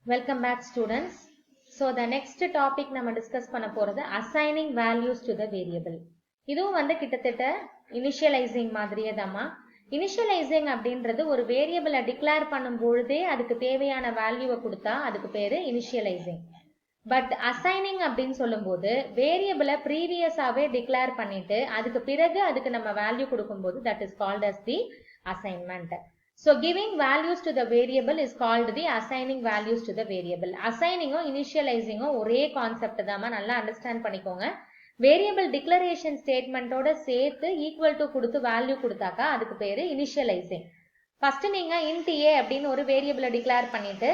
Welcome back students. So the next topic நம்ம discuss பண்ண போறது assigning values to the variable. இதுவும் வந்து கிட்டத்தட்ட initializing மாதிரியே தாமா. Initializing அப்படின்றது ஒரு variable declare பண்ணும் பொழுதே அதுக்கு தேவையான வேல்யூவை கொடுத்தா அதுக்கு பேரு initializing. But assigning அப்படின்னு சொல்லும்போது variable previously declare பண்ணிட்டு அதுக்கு பிறகு அதுக்கு நம்ம வேல்யூ கொடுக்கும்போது that is called as the assignment. So giving values to the variable is called the assigning values to the variable. Assigning or initializing ஒரே கான்செப்ட் தாமா, நல்லா அண்டர்ஸ்டாண்ட் பண்ணிக்கோங்க. வேரியபிள் டிக்ளரேஷன் ஸ்டேட்மெண்டோட சேர்த்து ஈக்குவல் டு கொடுத்து வேல்யூ கொடுத்தாக்கா அதுக்கு பேரு initialising. First நீங்க int a அப்படின்னு ஒரு வேரியபிளை டிக்ளேர் பண்ணிட்டு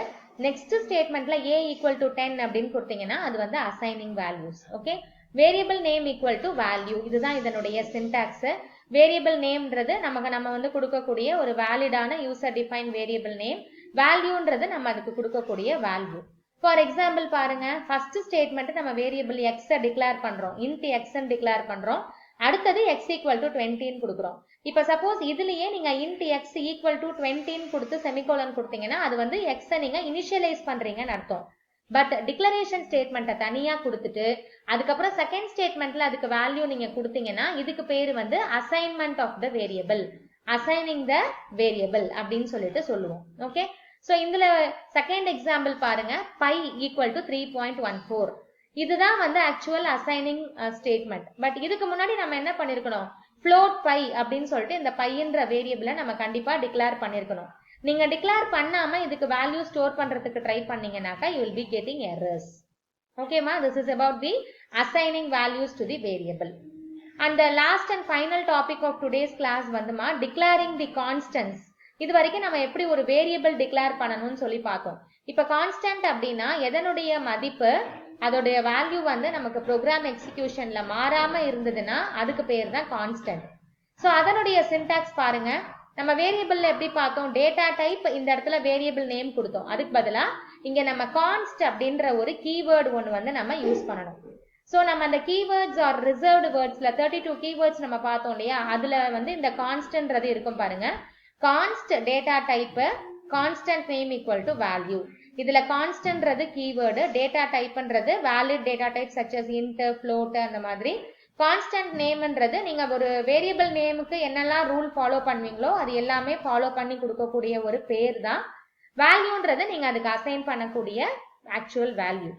நெக்ஸ்ட் ஸ்டேட்மெண்ட்ல a ஈக்குவல் டு 10 அப்படின்னு கொடுத்தீங்கன்னா அது வந்து assigning values. Okay, variable name equal to value, இதுதான் இதனுடைய சின்டாக்ஸ். வேரியபிள் நேம்ன்றது நம்ம வந்து கொடுக்கக்கூடிய ஒரு வேலிடான யூசர் டிஃபைன் வேரியபிள் நேம். வேல்யூன்றது நம்ம அதுக்கு கொடுக்கக்கூடிய வேல்யூ. ஃபார் எக்ஸாம்பிள் பாருங்க, ஃபர்ஸ்ட் ஸ்டேட்மெண்ட் நம்ம வேரியபிள் எக்ஸை டிக்ளேர் பண்றோம், int x டிக்ளேர் பண்றோம். அடுத்தது x ஈக்குவல் டு 20 கொடுக்குறோம். இப்ப சப்போஸ் இதுலயே நீங்க int x ஈக்குவல் டு 20 கொடுத்து செமிகோலன் கொடுத்தீங்கன்னா அது வந்து x நீங்க இனிஷியலைஸ் பண்றீங்கன்னு அர்த்தம். பட் டிக்ளரேஷன் ஸ்டேட்மெண்ட்டை தனியா கொடுத்துட்டு அதுக்கப்புறம் செகண்ட் ஸ்டேட்மெண்ட்ல அதுக்கு வேல்யூ நீங்க கொடுத்தீங்கன்னா இதுக்கு பேரு வந்து assignment of the variable, assigning the variable அப்படின்னு சொல்லிட்டு சொல்லுவோம். ஓகே, சோ இதுல செகண்ட் எக்ஸாம்பிள் பாருங்க, பை ஈக்குவல் டு 3.14. இதுதான் வந்து ஆக்சுவல் அசைனிங் ஸ்டேட்மெண்ட். பட் இதுக்கு முன்னாடி நம்ம என்ன பண்ணிருக்கணும், float பை அப்படின்னு சொல்லிட்டு இந்த பைன்ற வேரியபிளை நம்ம கண்டிப்பா டிக்ளேர் பண்ணிருக்கணும். நீங்க டிக்ளேர் பண்ணாம இதுக்கு வேல்யூ ஸ்டோர் பண்றதுக்கு try பண்ணீங்கன்னாக்கா you will be getting errors. ஓகேமா, this is about the assigning values to the variable. And the last and final topic of today's class வந்துமா declaring the constants. இது வரைக்கும் நம்ம எப்படி ஒரு வேரியபிள் டிக்ளேர் பண்ணணும்னு சொல்லி பார்த்தோம். இப்ப கான்ஸ்டன்ட் அப்படின்னா எதனுடைய மதிப்பு அதோடைய வேல்யூ வந்து நமக்கு ப்ரோக்ராம் எக்ஸிகியூஷன்ல மாறாம இருந்ததுன்னா அதுக்கு பேர் தான் கான்ஸ்டன்ட். சோ அதனுடைய சின்டாக்ஸ் பாருங்க, நம்ம வேரியபிள்ல எப்படி பார்த்தோம், டேட்டா டைப் இந்த இடத்துல வேரியபிள் நேம் கொடுத்தோம், அதுக்கு பதிலா இங்க நம்ம கான்ஸ்ட் அப்படின்ற ஒரு கீவேர்டு ஒன்று வந்து நம்ம யூஸ் பண்ணணும். ஸோ நம்ம அந்த கீவேர்ட்ஸ் ஆர் ரிசர்வ்டு வேர்ட்ஸ்ல 32 கீவேர்ட்ஸ் நம்ம பார்த்தோம் இல்லையா, அதுல வந்து இந்த கான்ஸ்டன்ட்றது இருக்கும் பாருங்க. Const data type, constant name equal to value. இதுல கான்ஸ்டன்ட்றது கீவேர்டு, டேட்டா டைப்ன்றது valid data type such as int, float அந்த மாதிரி. கான்ஸ்டன்ட் நேம்ன்றது நீங்க ஒரு வேரியபிள் நேமுக்கு என்னெல்லாம் ரூல் ஃபாலோ பண்ணுவீங்களோ அது எல்லாமே ஃபாலோ பண்ணி கொடுக்கக்கூடிய ஒரு பேர் தான். வேல்யூன்றது நீங்க அதுக்கு அசைன் பண்ணக்கூடிய ஆக்சுவல் வேல்யூ.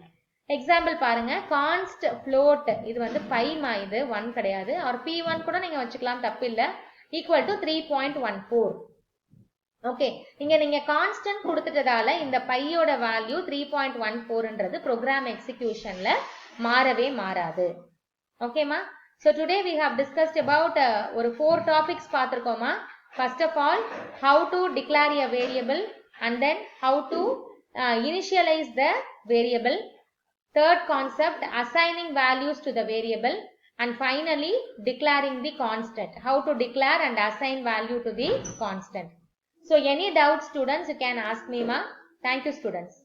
எக்ஸாம்பிள் பாருங்க, கான்ஸ்ட் ஃப்ளோட், இது வந்து பைமா, இது 1 கிடையாது, ஆர் p1 கூட நீங்க வச்சுக்கலாம், தப்பு இல்ல, ஈக்குவல் டு 3.14. ஓகே, இங்க நீங்க கான்ஸ்டன்ட் கொடுத்துட்டதால இந்த பையோட வேல்யூ 3.14ன்றது ப்ரோக்ராம் எக்ஸிகியூஷன்ல மாறவே மாறாது. ஓகேமா, so today we have discussed about ஒரு 4 topics பார்த்திருக்கோமா. First of all, how to declare a variable and then how to initialize the variable. Third concept, assigning values to the variable, and finally declaring the constant, how to declare and assign value to the constant. So any doubts students, you can ask me ma. Thank you students.